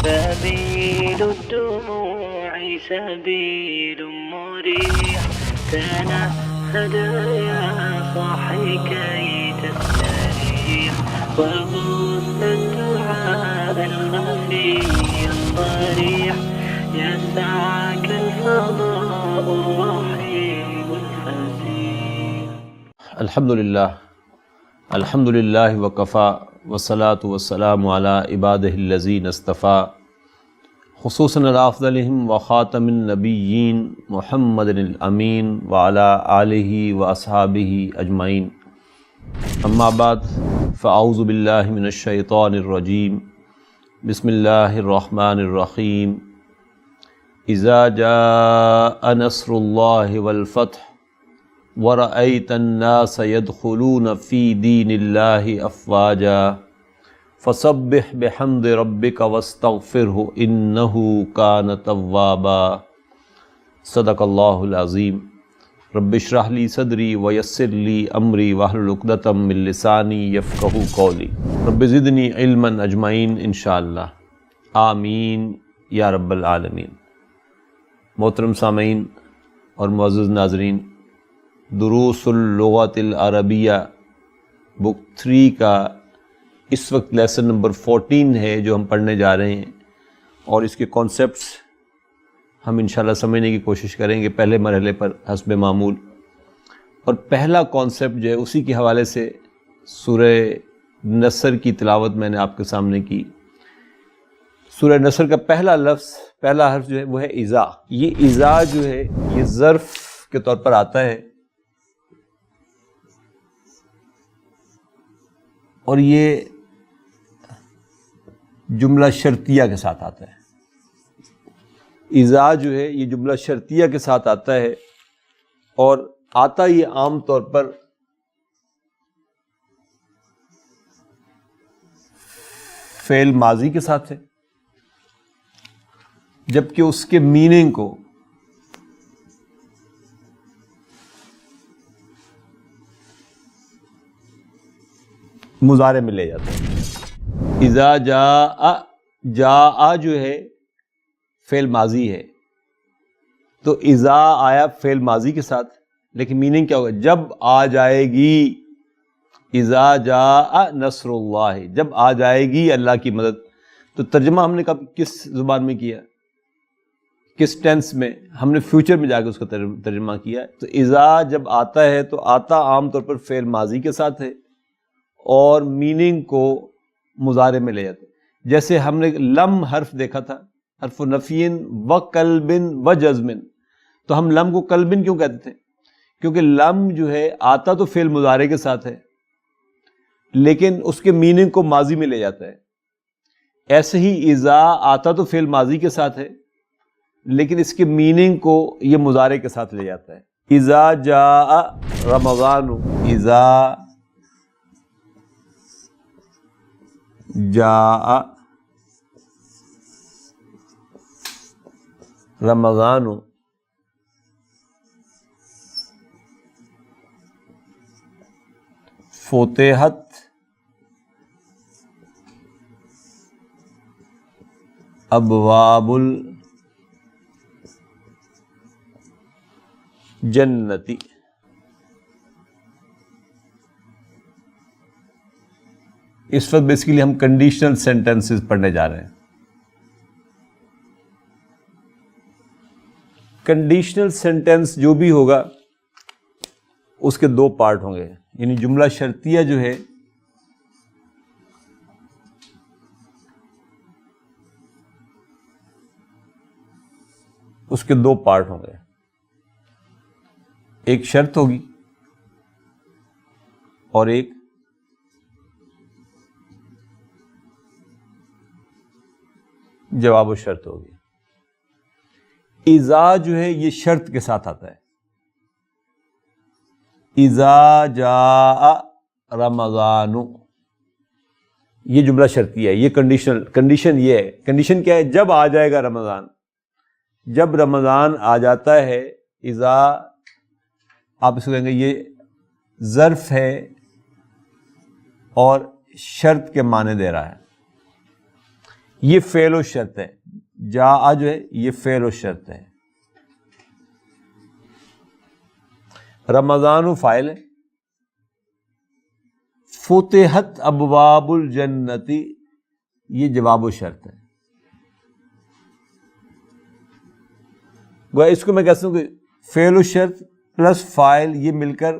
سبيل الدموع سبيل مريح تنهد يا صاحي كي تستريح وغص الدعاء الخفي الصريح يسعك الفضاء الرحيم الفسيح. الحمد للہ وکفا والصلاة والسلام علی عبادہ الذین اصطفیٰ خصوصاً افضلہم وخاتم النبیین محمد الامین وعلی آلہ واصحابہ اجمعین. اما بعد فاعوذ باللہ من الشیطان الرجیم. بسم اللہ الرحمن الرحیم. اذا جاء نصر اللہ والفتح وَرَأَيْتَ النَّاسَ يَدْخُلُونَ فِي دِينِ اللَّهِ أَفْوَاجًا فَسَبِّحْ بِحَمْدِ رَبِّكَ وَاسْتَغْفِرْهُ إِنَّهُ كَانَ تَوَّابًا. صدق اللہ العظیم. رب اشرح لي صدری ویسر لی امری واحلل عقدۃ من لسانی یفقہوا قولی. رب زدنی علما اجمعین انشاءاللہ آمین یا رب العالمین. محترم سامعین اور معزز ناظرین، دروس اللغت العربیہ بک 3 کا اس وقت لیسن نمبر 14 ہے جو ہم پڑھنے جا رہے ہیں، اور اس کے کانسیپٹس ہم انشاءاللہ سمجھنے کی کوشش کریں گے پہلے مرحلے پر حسب معمول. اور پہلا کانسیپٹ جو ہے اسی کے حوالے سے سورہ نصر کی تلاوت میں نے آپ کے سامنے کی. سورہ نصر کا پہلا حرف جو ہے وہ ہے اذا. یہ اذا جو ہے یہ ظرف کے طور پر آتا ہے، اور یہ جملہ شرطیہ کے ساتھ آتا ہے. اذا جو ہے یہ جملہ شرطیہ کے ساتھ آتا ہے، اور آتا یہ عام طور پر فعل ماضی کے ساتھ ہے، جبکہ اس کے میننگ کو مضارع میں لے جاتا ہے. اذا جاء جو ہے فعل ماضی ہے، تو اذا آیا فعل ماضی کے ساتھ، لیکن میننگ کیا ہوگا؟ جب آ جائے گی. اذا جاء نصر اللہ، جب آ جائے گی اللہ کی مدد. تو ترجمہ ہم نے کس زبان میں کیا؟ کس ٹینس میں؟ ہم نے فیوچر میں جا کے اس کا ترجمہ کیا. تو اذا جب آتا ہے تو آتا عام طور پر فعل ماضی کے ساتھ ہے، اور میننگ کو مضارع میں لے جاتے. جیسے ہم نے لم حرف دیکھا تھا، حرف نفین و قلبن و جزمن. تو ہم لم کو قلبن کیوں کہتے تھے؟ کیونکہ لم جو ہے آتا تو فعل مضارع کے ساتھ ہے، لیکن اس کے میننگ کو ماضی میں لے جاتا ہے. ایسے ہی اذا آتا تو فعل ماضی کے ساتھ ہے، لیکن اس کے میننگ کو یہ مضارع کے ساتھ لے جاتا ہے. اذا جاء رمضان، اذا جاء رمضان فتحت ابواب الجنتی. اس وقت بیسیکلی ہم کنڈیشنل سینٹینسز پڑھنے جا رہے ہیں. کنڈیشنل سینٹینس جو بھی ہوگا اس کے 2 پارٹ ہوں گے. یعنی جملہ شرطیہ جو ہے اس کے 2 پارٹ ہوں گے. ایک شرط ہوگی اور ایک جواب و شرط ہوگی. اذا جو ہے یہ شرط کے ساتھ آتا ہے. اذا جاء رمضان، یہ جملہ شرطیہ ہے. یہ کنڈیشن یہ ہے. کنڈیشن کیا ہے؟ جب آ جائے گا رمضان. جب رمضان آ جاتا ہے، اذا آپ اس کو کہیں گے یہ ظرف ہے اور شرط کے معنی دے رہا ہے. یہ فعل و شرط ہے. جاء جو ہے یہ فعل و شرط ہے. رمضان فاعل ہے. فتحت ابواب الجنتی یہ جواب و شرط ہے. گویا اس کو میں کہتا ہوں کہ فعل و شرط پلس فاعل یہ مل کر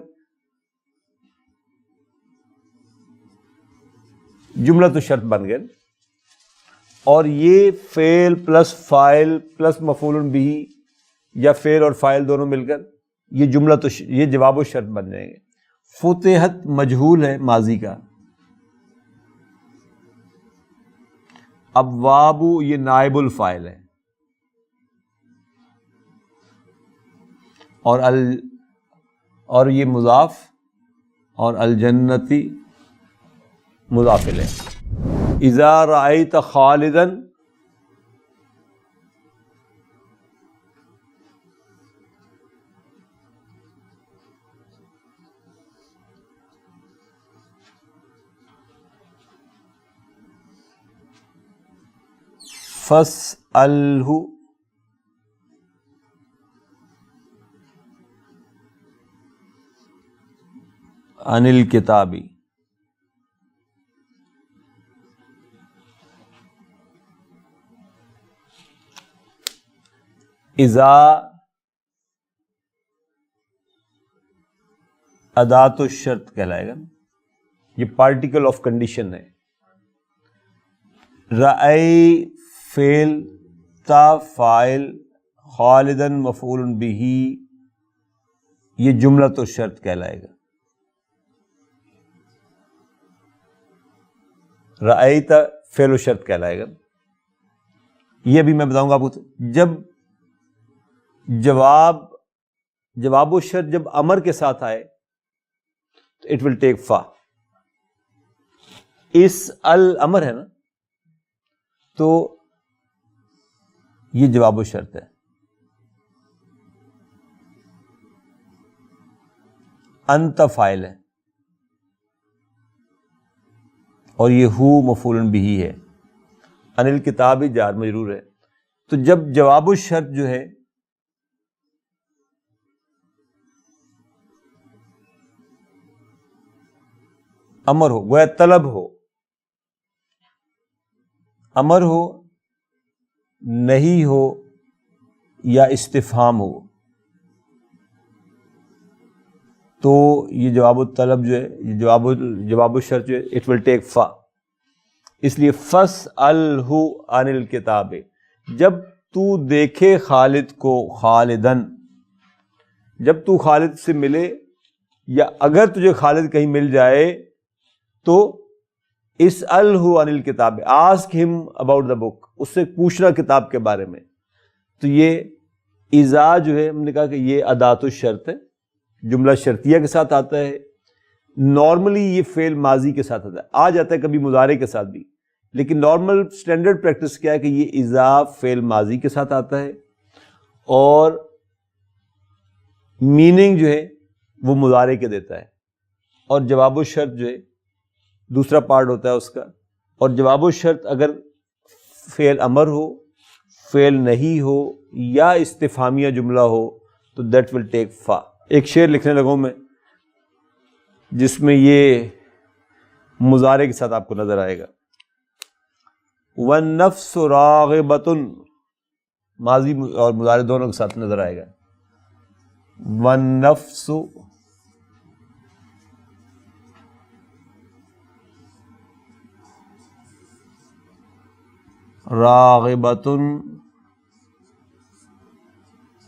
جملہ تو شرط بن گئے، اور یہ فعل پلس فاعل پلس مفعول بہ یا فعل اور فاعل دونوں مل کر یہ جملہ تو یہ جواب و شرط بن جائیں گے. فتحت مجہول ہے ماضی کا. ابواب یہ نائب الفاعل ہے، اور یہ مضاف، اور الجنتی مضاف الیہ. اذا رأیت خالدا فاسألہ عن الکتاب. اذا ادات الشرط کہلائے گا، یہ پارٹیکل آف کنڈیشن ہے. رأی فعل، تا فاعل، خالدن مفعول بہ یہ جملہ تو شرط کہلائے گا. رأیت فعل و شرط کہلائے گا. یہ بھی میں بتاؤں گا آپ کو. جب جواب و شرط جب امر کے ساتھ آئے تو اٹ ول ٹیک فا. اس الامر ہے نا، تو یہ جواب و شرط ہے. انت فاعل ہے، اور یہ ہو مفعول بہ ہے. عن الکتاب جار مجرور ہے. تو جب جواب و شرط جو ہے امر ہو، گویا طلب ہو، امر ہو، نہیں ہو، یا استفہام ہو، تو یہ جواب الطلب جو ہے، یہ جواب الشرط جو ہے اٹ ول ٹیک فا. اس لیے فاسألہ عن الکتاب. جب تو دیکھے خالد کو، خالدن، جب تو خالد سے ملے، یا اگر تجھے خالد کہیں مل جائے تو اسألہ عن الکتاب، آسک ہم اباؤٹ دا بک، اس سے پوچھنا کتاب کے بارے میں. تو یہ اذا جو ہے ہم نے کہا کہ یہ ادات الشرط ہے، جملہ شرطیہ کے ساتھ آتا ہے. نارملی یہ فعل ماضی کے ساتھ آ جاتا ہے، کبھی مضارع کے ساتھ بھی، لیکن نارمل سٹینڈرڈ پریکٹس کیا ہے کہ یہ اذا فعل ماضی کے ساتھ آتا ہے، اور میننگ جو ہے وہ مضارع کے دیتا ہے، اور جواب الشرط جو ہے دوسرا پارٹ ہوتا ہے اس کا. اور جواب الشرط اگر فعل امر ہو، فعل نہیں ہو، یا استفہامیہ جملہ ہو تو دیٹ ول ٹیک فا. ایک شعر لکھنے لگا ہوں میں جس میں یہ مضارع کے ساتھ آپ کو نظر آئے گا. وَالنَّفْسُ رَاغِبَةٌ، ماضی اور مضارع دونوں کے ساتھ نظر آئے گا. وَالنَّفْسُ راغبۃ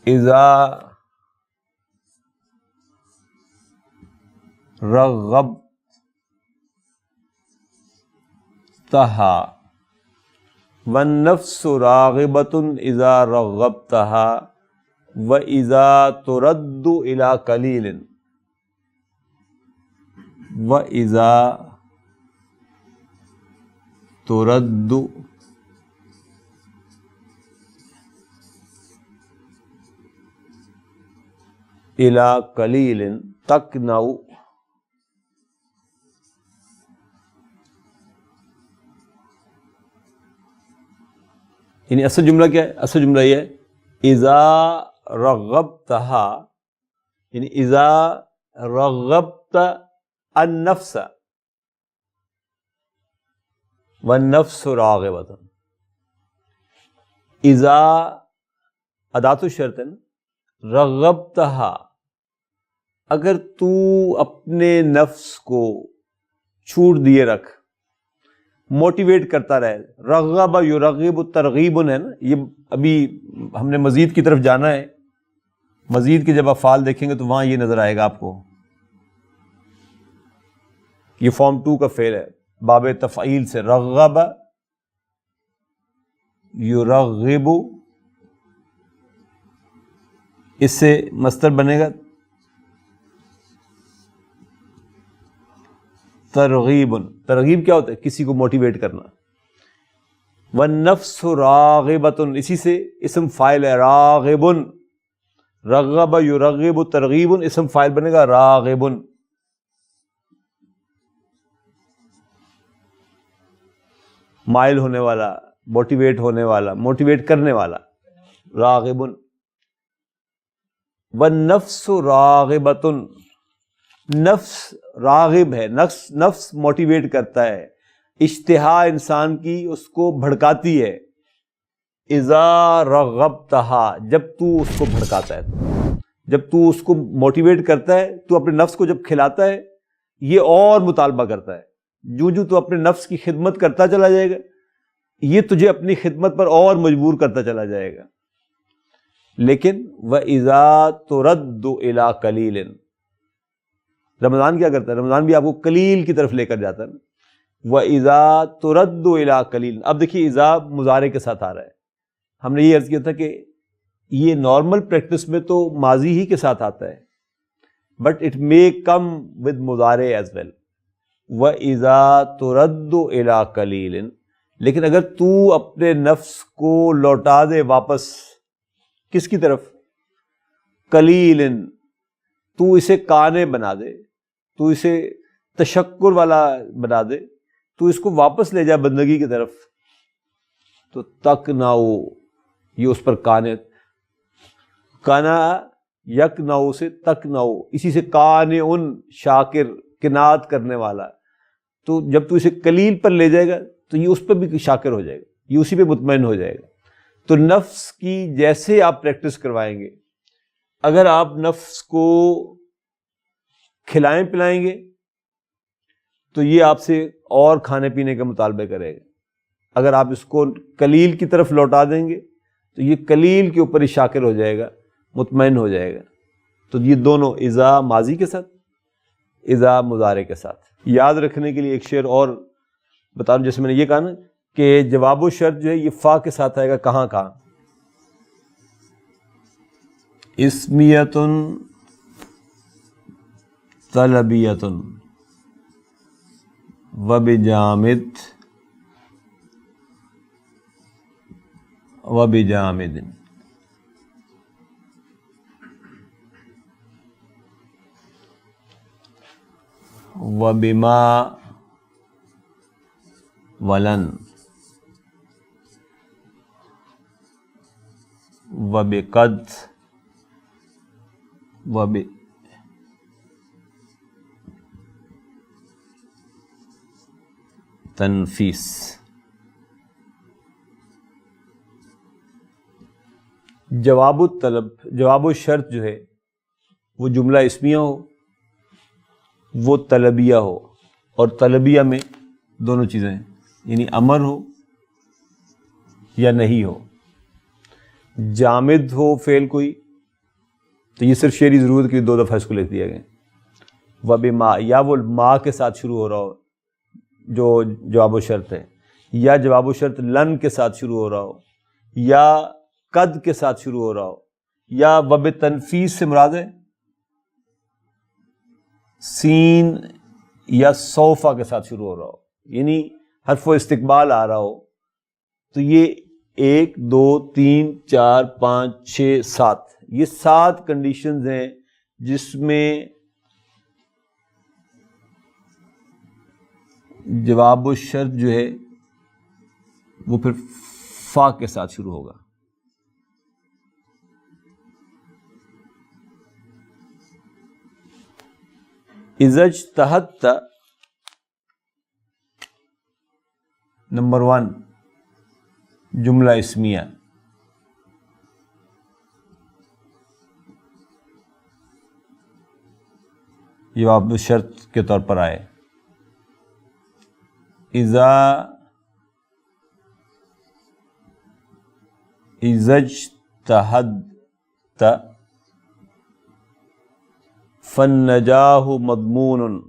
اذا رغبتها، والنفس راغبۃ اذا رغبتها واذا ترد الى قلیل، واذا ترد الى قلیل تقنع یعنی اصل جملہ کیا ہے؟ اصل جملہ یہ ہے اذا رغبتہا، یعنی اذا رغبت النفس والنفس راغبۃ. اذا اداۃ الشرط ہے نا، رغبتہا، اگر تو اپنے نفس کو چھوٹ دیے رکھ، موٹیویٹ کرتا رہے. رغب یرغب ترغیب ہے نا، یہ ابھی ہم نے مزید کی طرف جانا ہے، مزید کے جب افعال دیکھیں گے تو وہاں یہ نظر آئے گا آپ کو. یہ فارم 2 کا فعل ہے باب تفعیل سے، رغب یرغب، اس سے مصدر بنے گا ترغیب. ترغیب کیا ہوتا ہے؟ کسی کو موٹیویٹ کرنا. والنفس راغبۃ، اسی سے اسم فاعل ہے راغب. رغب یرغب ترغیب، اسم فاعل بنے گا راغب. مائل ہونے والا، موٹیویٹ ہونے والا، موٹیویٹ کرنے والا، راغب. والنفس راغبۃ، نفس راغب ہے، نفس موٹیویٹ کرتا ہے، اشتہا انسان کی اس کو بھڑکاتی ہے. اذا رغبتہا، جب تو اس کو بھڑکاتا ہے، جب تو اس کو موٹیویٹ کرتا ہے، تو اپنے نفس کو جب کھلاتا ہے، یہ اور مطالبہ کرتا ہے. جو تو اپنے نفس کی خدمت کرتا چلا جائے گا، یہ تجھے اپنی خدمت پر اور مجبور کرتا چلا جائے گا. لیکن وَإِذَا تُرَدُّ إِلَىٰ قَلِيلٍ، رمضان کیا کرتا ہے؟ رمضان بھی آپ کو قلیل کی طرف لے کر جاتا ہے. وَإِذَا تُرَدُّ إِلَىٰ قَلِيلٍ، اب دیکھیے اذا مضارع کے ساتھ آ رہا ہے. ہم نے یہ عرض کیا تھا کہ یہ نارمل پریکٹس میں تو ماضی ہی کے ساتھ آتا ہے، but it may come with مضارع as well. وَإِذَا تُرَدُّ إِلَىٰ قَلِيلٍ، لیکن اگر تو اپنے نفس کو لوٹا دے واپس کس کی طرف؟ قلیل، تو اسے کانے بنا دے، تو اسے تشکر والا بنا دے، تو اس کو واپس لے جا بندگی کی طرف، تو تک ناؤ، یہ اس پر کانے، کانا یک ناؤ سے تک ناؤ، اسی سے کانے ان، شاکر، کنات کرنے والا. تو جب تو اسے قلیل پر لے جائے گا تو یہ اس پہ بھی شاکر ہو جائے گا، یہ اسی پہ مطمئن ہو جائے گا. تو نفس کی جیسے آپ پریکٹس کروائیں گے، اگر آپ نفس کو کھلائیں پلائیں گے تو یہ آپ سے اور کھانے پینے کا مطالبہ کرے گا. اگر آپ اس کو قلیل کی طرف لوٹا دیں گے تو یہ قلیل کے اوپر ہی شاکر ہو جائے گا، مطمئن ہو جائے گا. تو یہ دونوں اذا ماضی کے ساتھ، اذا مضارع کے ساتھ. یاد رکھنے کے لیے ایک شعر اور بتا دوں، جیسے میں نے یہ کہا نا کہ جواب و شرط جو ہے یہ فا کے ساتھ آئے گا. کہاں کہاں؟ اسمیت طلبیت وبجامد وبجامد. وبما ولن وبقد تنفیس. جواب الطلب، جواب الشرط جو ہے وہ جملہ اسمیہ ہو، وہ طلبیہ ہو، اور طلبیہ میں دونوں چیزیں ہیں، یعنی امر ہو یا نہیں ہو. جامد ہو فعل کوئی تو یہ صرف شعری ضرورت کے لیے 2 دفعہ اس کو لکھ دیا گیا. وبما، یا وہ ما کے ساتھ شروع ہو رہا ہو جو جواب و شرط ہے، یا جواب و شرط لن کے ساتھ شروع ہو رہا ہو، یا قد کے ساتھ شروع ہو رہا ہو، یا وب تنفیس سے مراد ہے سین یا صوفہ کے ساتھ شروع ہو رہا ہو، یعنی حرف و استقبال آ رہا ہو. تو یہ 1 2 3 4 5 6 7 یہ 7 کنڈیشنز ہیں جس میں جواب الشرط جو ہے وہ پھر فا کے ساتھ شروع ہوگا. اذا اجتہدت، نمبر 1 جملہ اسمیہ. یہ آپ شرط کے طور پر آئے. اذا اجتہدت فالنجاح مضمون.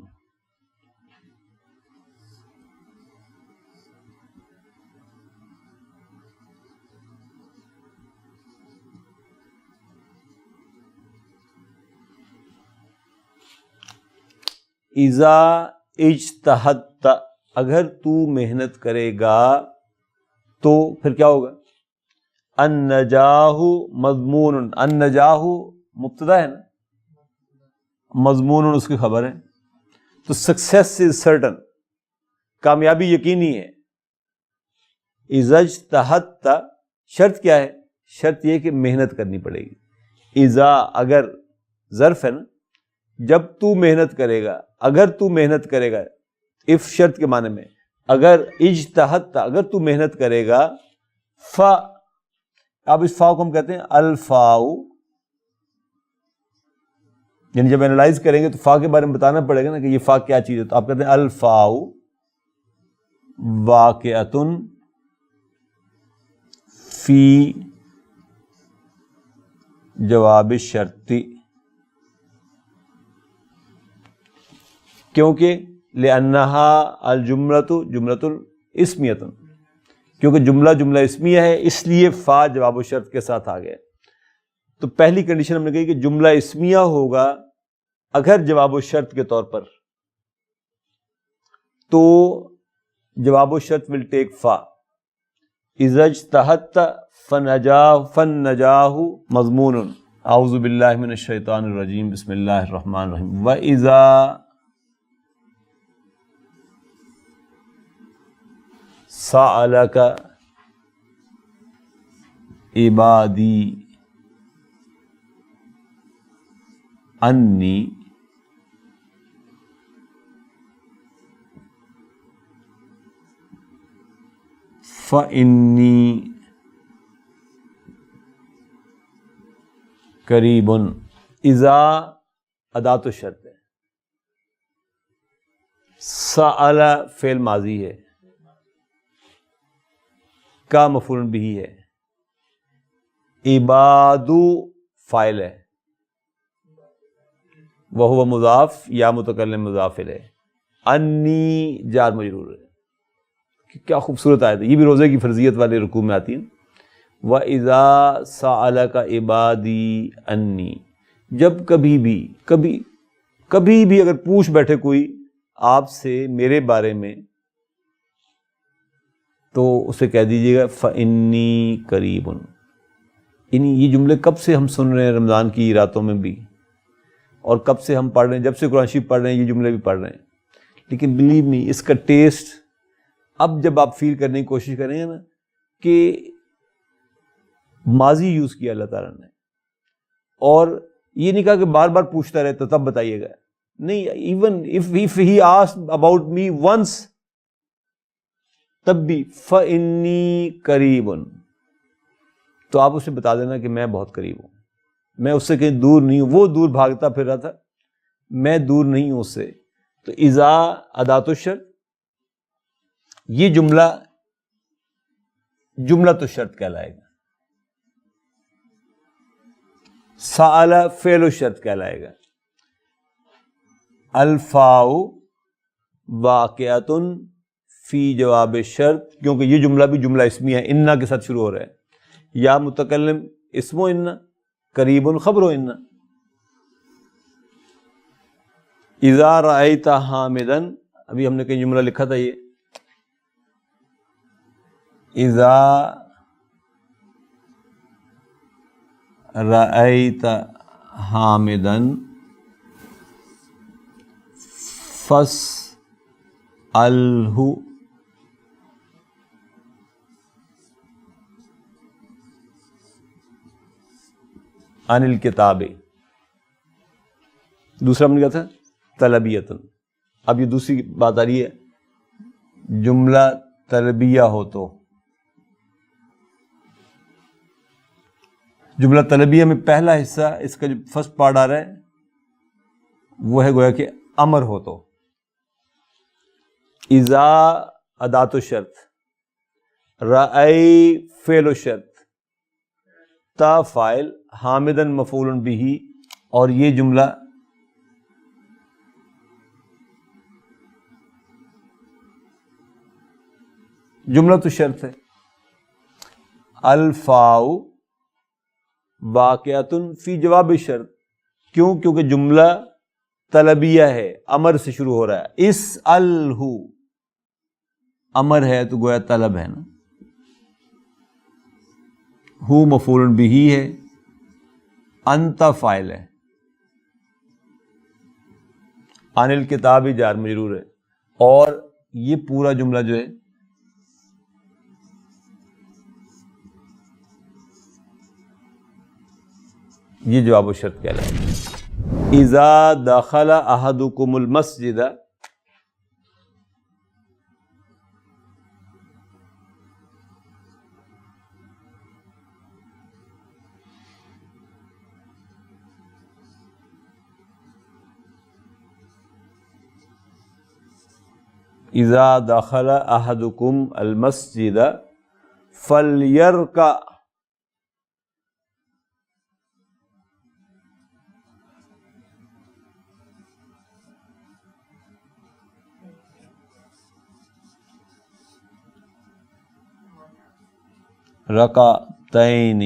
اذا اجتہدت، اگر تو محنت کرے گا تو پھر کیا ہوگا؟ النجاح مضمون. النجاح مبتدا ہے نا، مضمون اس کی خبر ہے. تو سکسیس از سرٹن، کامیابی یقینی ہے. اذا اجتہدت، شرط کیا ہے؟ شرط یہ کہ محنت کرنی پڑے گی. اذا اگر ظرف ہے نا، جب تو محنت کرے گا، اگر تو محنت کرے گا، اف شرط کے معنی میں. اگر اجتہدت، اگر تو محنت کرے گا، فا، اب اس فا کو ہم کہتے ہیں الفاؤ. یعنی جب اینالائز کریں گے تو فا کے بارے میں بتانا پڑے گا نا کہ یہ فا کیا چیز ہے. تو آپ کہتے ہیں الفاؤ واقعۃ فی جواب الشرط، کیونکہ لأنہا الجملۃ جملۃ اسمیۃ، کیونکہ جملہ اسمیہ ہے، اس لیے فا جواب الشرط کے ساتھ آ گیا. تو پہلی کنڈیشن ہم نے کہی کہ جملہ اسمیہ ہوگا اگر جواب الشرط کے طور پر، تو جواب الشرط will take فا. اذا اجتہدت فالنجاح مضمون. اعوذ باللہ من الشیطان الرجیم، بسم اللہ الرحمن الرحیم. وَإِذَا سَأَلَكَ عِبَادِي انی فَإِنِّي قریب. اذا اداۃ الشرط ہے، سأل فعل ماضی ہے، کا مفعول بہ ہے، عباد فاعل ہے، وہو مضاف یا متکلم مضاف الیہ، انی جار مجرور ہے. کیا خوبصورت آیت ہے، یہ بھی روزے کی فرضیت والے رکوع میں آتی ہے. وَإِذَا سَأَلَكَ عِبَادِي أَنِّي، جب کبھی بھی اگر پوچھ بیٹھے کوئی آپ سے میرے بارے میں، تو اسے کہہ دیجیے گا فَإِنِّي قَرِيبٌ. یہ جملے کب سے ہم سن رہے ہیں رمضان کی راتوں میں بھی، اور کب سے ہم پڑھ رہے ہیں، جب سے قرآن شریف پڑھ رہے ہیں یہ جملے بھی پڑھ رہے ہیں. لیکن بلیو می، اس کا ٹیسٹ اب جب آپ فیل کرنے کی کوشش کریں گے نا کہ ماضی یوز کیا اللہ تعالیٰ نے، اور یہ نہیں کہا کہ بار بار پوچھتا رہے تو تب بتائیے گا. نہیں، even if he asked about me once، تب بھی فَإِنِّي قَرِيبٌ، تو آپ اسے بتا دینا کہ میں بہت قریب ہوں، میں اس سے کہیں دور نہیں ہوں. وہ دور بھاگتا پھر رہا تھا، میں دور نہیں ہوں اس سے. تو اذا اداۃ الشرط، یہ جملۃ الشرط کہلائے گا. سأل فعل الشرط کہلائے گا. الفاء واقعۃ فی جواب الشرط، کیونکہ یہ جملہ بھی جملہ اسمیہ ہے، انا کے ساتھ شروع ہو رہا ہے. یا متکلم اسم و انا، قریب خبر و انا. اذا رأیت حامدا، ابھی ہم نے کہیں جملہ لکھا تھا، یہ اذا رأیت حامدا فاسألہ عن الکتاب. دوسرا ہم نے کہا تھا طلبیتن. اب یہ دوسری بات آ رہی ہے, جملہ طلبیہ ہو تو جملہ طلبیہ میں پہلا حصہ اس کا جو فرسٹ پارٹ آ رہا ہے وہ ہے گویا کہ امر ہو تو. اذا ادات و شرط, رأی فعل و شرط, تا فاعل, حامدن مفعول بہ, اور یہ جملہ جملہ تو شرط ہے. الفاء واقعۃ فی جواب شرط. کیوں؟ کیونکہ جملہ طلبیہ ہے, امر سے شروع ہو رہا ہے. اسألہ امر ہے تو گویا طلب ہے نا. ہو مفعول بہ ہے, انت فاعل ہے, عن الکتاب جار مجرور ہے, اور یہ پورا جملہ جو ہے یہ جواب و شرط کہلاتا ہے. اذا دخل احدکم المسجد, اذا دخل احدکم المسجد فلیرکع, رکعتین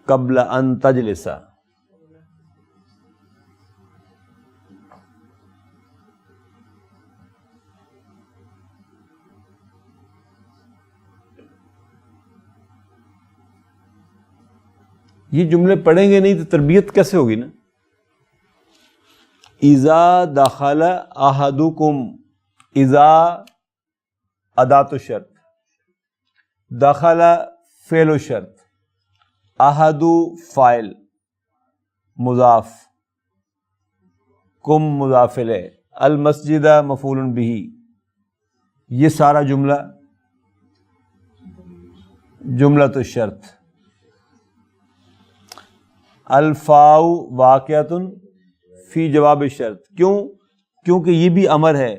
قبل ان تجلس. یہ جملے پڑھیں گے نہیں تو تربیت کیسے ہوگی نا. اذا دخل احدکم, اذا ادات و شرط, دخل فعل و شرط, احد فاعل مضاف, کم مضاف الیہ, المسجد مفعول بہ. یہ سارا جملہ جملہ تو شرط. الفاء واقعۃ فی جواب شرط. کیوں؟ کیونکہ یہ بھی امر ہے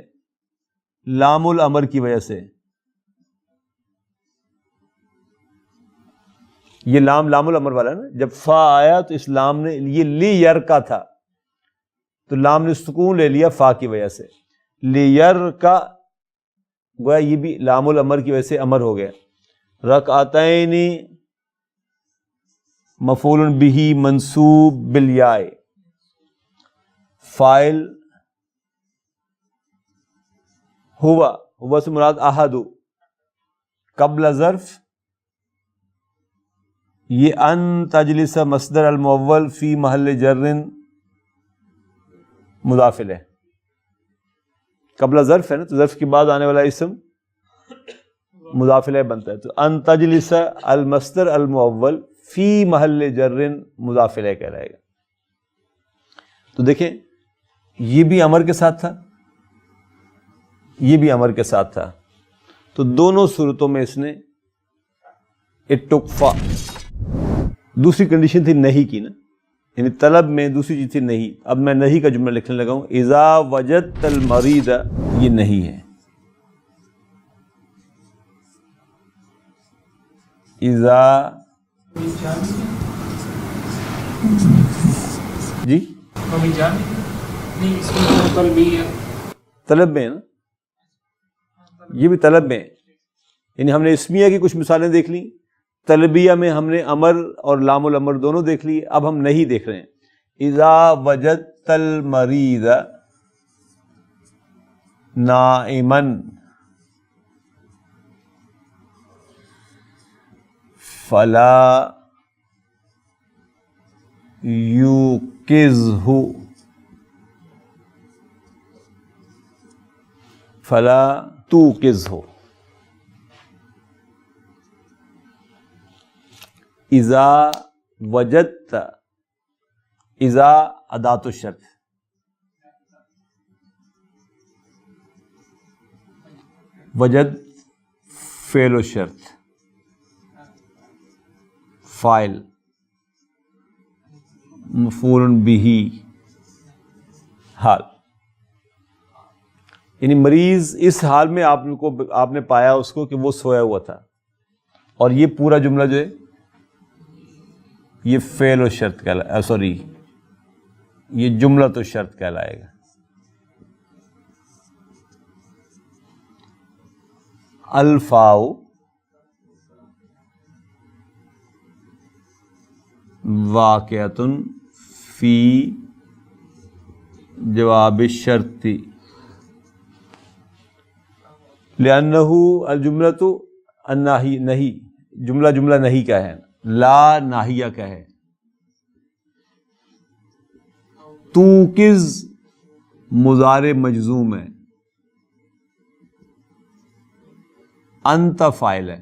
لام الامر کی وجہ سے. یہ لام الامر والا ہے نا. جب فا آیا تو اس لام نے, یہ لی یر کا تھا تو لام نے سکون لے لیا فا کی وجہ سے. لی یر کا گویا یہ بھی لام الامر کی وجہ سے امر ہو گیا. رکعتین مفعول بہ منصوب بالیاء, فاعل ہوا سے مراد احد, قبل ظرف, یہ ان تجلس مصدر المؤول فی محل جر مضاف الیہ. قبل ظرف ہے نا, تو ظرف کے بعد آنے والا اسم مضاف الیہ بنتا ہے, تو ان تجلس المصدر المؤول فی محل جر مضاف الیہ کہلائے گا. تو دیکھیں یہ بھی امر کے ساتھ تھا, یہ بھی امر کے ساتھ تھا, تو دونوں صورتوں میں اس نے اتقفا. دوسری کنڈیشن تھی نہیں کی نا, یعنی طلب میں دوسری چیز تھی نہیں. اب میں نہیں کا جملہ لکھنے لگا ہوں. اذا وجدت المریض, یہ نہیں ہے. اذا جی طلب میں ہے نا, یہ بھی طلب میں, یعنی ہم نے اسمیہ کی کچھ مثالیں دیکھ لیں, طلبیہ میں ہم نے امر اور لام الامر دونوں دیکھ لی. اب ہم نہیں دیکھ رہے ہیں. اذا وجدت المریض نائما فلا یوقظہ, فلا توقظہ. اذا وجدت، اذا اداۃ الشرط، وجد فعل الشرط، فاعل مفعول به حال. یعنی مریض اس حال میں آپ نے پایا اس کو کہ وہ سویا ہوا تھا، اور یہ پورا جملہ جو ہے یہ فعل و شرط کہلائے، سوری یہ جملہ تو شرط کہلائے گا. الفاء واقعۃ فی جواب الشرط لأنہ الجملۃ الناہی، نہیں جملہ نہیں کا ہے، لا ناہیہ کا ہے. توقظ مضارع مجزوم ہے، انت فاعل ہے،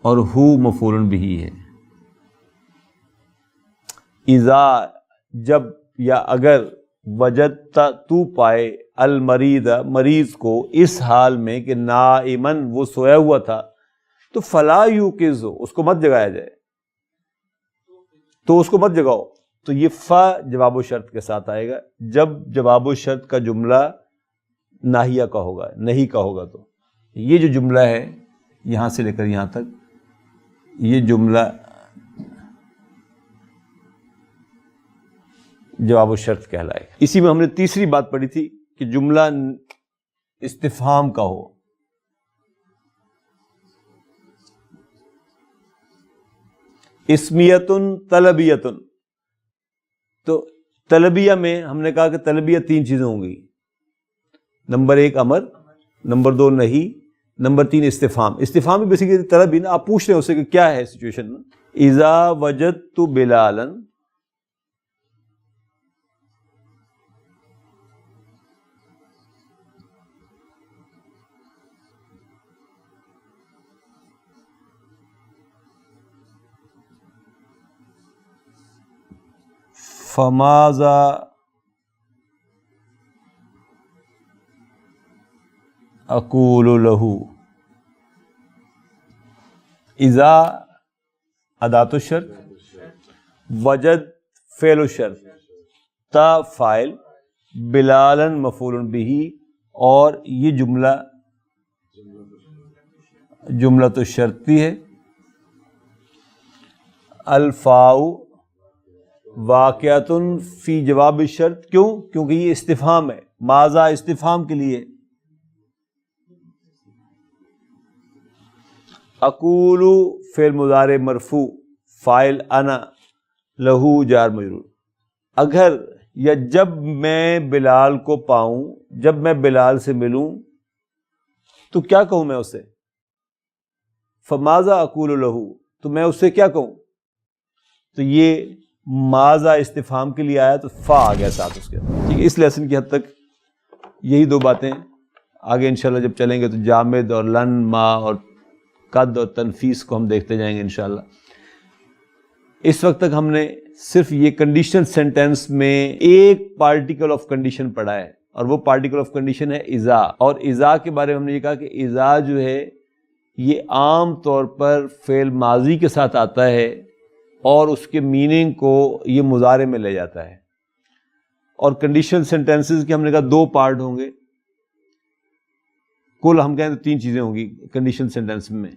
اور ہو مفعول بہ ہے. اذا جب یا اگر، وجدت تو پائے، المریض مریض کو، اس حال میں کہ نائمن وہ سویا ہوا تھا، تو فلا یوقظ، اس کو مت جگایا جائے، تو اس کو مت جگاؤ. تو یہ فا جواب و شرط کے ساتھ آئے گا جب جواب و شرط کا جملہ ناہیہ کا ہوگا، نہیں کا ہوگا. تو یہ جو جملہ ہے یہاں سے لے کر یہاں تک، یہ جملہ جواب و شرط کہلائے گا. اسی میں ہم نے تیسری بات پڑھی تھی کہ جملہ استفہام کا ہو. اسمیتن طلبیتن، تو طلبیہ میں ہم نے کہا کہ طلبیہ تین چیزیں ہوں گی. نمبر ایک امر، نمبر دو نہیں، نمبر تین استفہام. استفہام بھی بیسیکلی طلب ہی نا، آپ پوچھ رہے ہیں اسے کہ کیا ہے سچویشن میں. اذا وجدت بلالا، فماذا اقول له. اذا اداۃ الشرط، وجد فعل الشرط، تا فاعل، بلالا مفعول به، اور یہ جملہ تو شرطی ہے. الفاء واقعۃ فی جواب الشرط، کیوں؟ کیونکہ یہ استفہام ہے. ماذا استفہام کے لیے. اقول فعل مضارع مرفوع، فاعل انا، لہو جار مجرور. اگر یا جب میں بلال کو پاؤں، جب میں بلال سے ملوں، تو کیا کہوں میں اسے؟ فماذا اقول لہو، تو میں اس سے کیا کہوں؟ تو یہ ماذا استفہام کے لیے آیا تو فا آ گیا ساتھ اس کے. ٹھیک ہے، اس لیسن کی حد تک یہی دو باتیں. آگے انشاءاللہ جب چلیں گے تو جامد اور لن، ما اور قد اور تنفیس کو ہم دیکھتے جائیں گے انشاءاللہ. اس وقت تک ہم نے صرف یہ کنڈیشنل سینٹینس میں ایک پارٹیکل آف کنڈیشن پڑھا ہے، اور وہ پارٹیکل آف کنڈیشن ہے اذا. اور اذا کے بارے میں ہم نے یہ کہا کہ اذا جو ہے یہ عام طور پر فعل ماضی کے ساتھ آتا ہے، اور اس کے میننگ کو یہ مضارع میں لے جاتا ہے. اور کنڈیشنل سینٹینسز کے ہم نے کہا دو پارٹ ہوں گے. کل ہم کہیں تو تین چیزیں ہوں گی کنڈیشنل سینٹینس میں.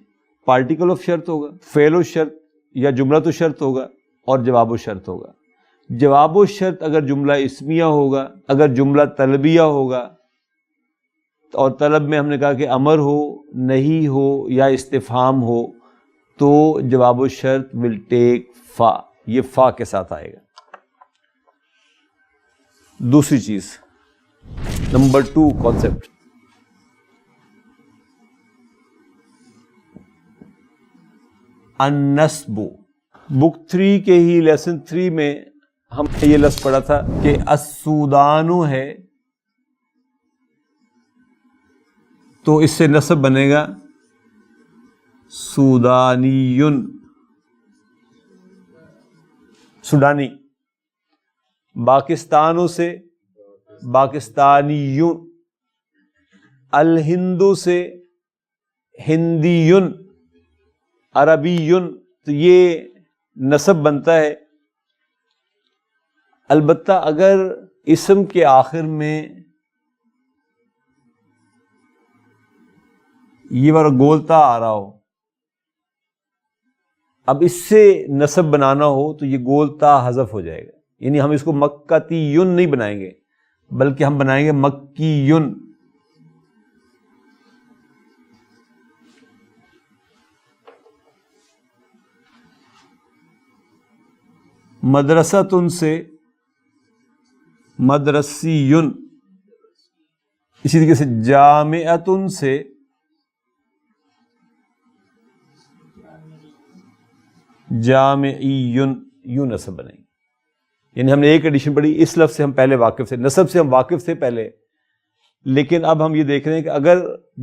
پارٹیکل آف شرط ہوگا، فعل و شرط یا جملہ تو شرط ہوگا، اور جواب و شرط ہوگا. جواب و شرط اگر جملہ اسمیہ ہوگا، اگر جملہ طلبیہ ہوگا، اور طلب میں ہم نے کہا کہ امر ہو، نہیں ہو یا استفہام ہو، تو جواب و شرط ول ٹیک فا. یہ فا کے ساتھ آئے گا. دوسری چیز، نمبر 2 کانسیپٹ، النصب. بک 3 کے ہی لیسن 3 میں ہم نے یہ لفظ پڑھا تھا کہ السودانو ہے، تو اس سے نصب بنے گا سودانیون، سوڈانی، پاکستانوں سے پاکستانیون، الہندو سے ہندیون، عربیون، تو یہ نسب بنتا ہے۔ البتہ اگر اسم کے آخر میں یہ والا گولتا آ رہا ہو، اب اس سے نسب بنانا ہو تو یہ گولتا حذف ہو جائے گا، یعنی ہم اس کو مکتیون نہیں بنائیں گے بلکہ ہم بنائیں گے مکیون۔ مدرستن سے مدرسیون، اسی طریقے سے جامعتن سے جامعیون، یوں نسب بنائیں گے۔ یعنی ہم نے ایک ایڈیشن پڑھی، اس لفظ سے ہم پہلے واقف تھے، نسب سے ہم واقف تھے پہلے، لیکن اب ہم یہ دیکھ رہے ہیں کہ اگر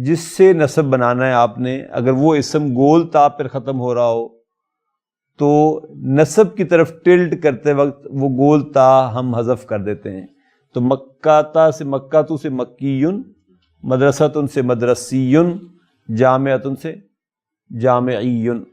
جس سے نسب بنانا ہے آپ نے، اگر وہ اسم گول تا پر ختم ہو رہا ہو تو نسب کی طرف ٹلٹ کرتے وقت وہ گول تا ہم حذف کر دیتے ہیں۔ تو مکاتا سے مکاتو سے مکیون، مدرستن سے مدرسیون، جامعتن سے جامعیون۔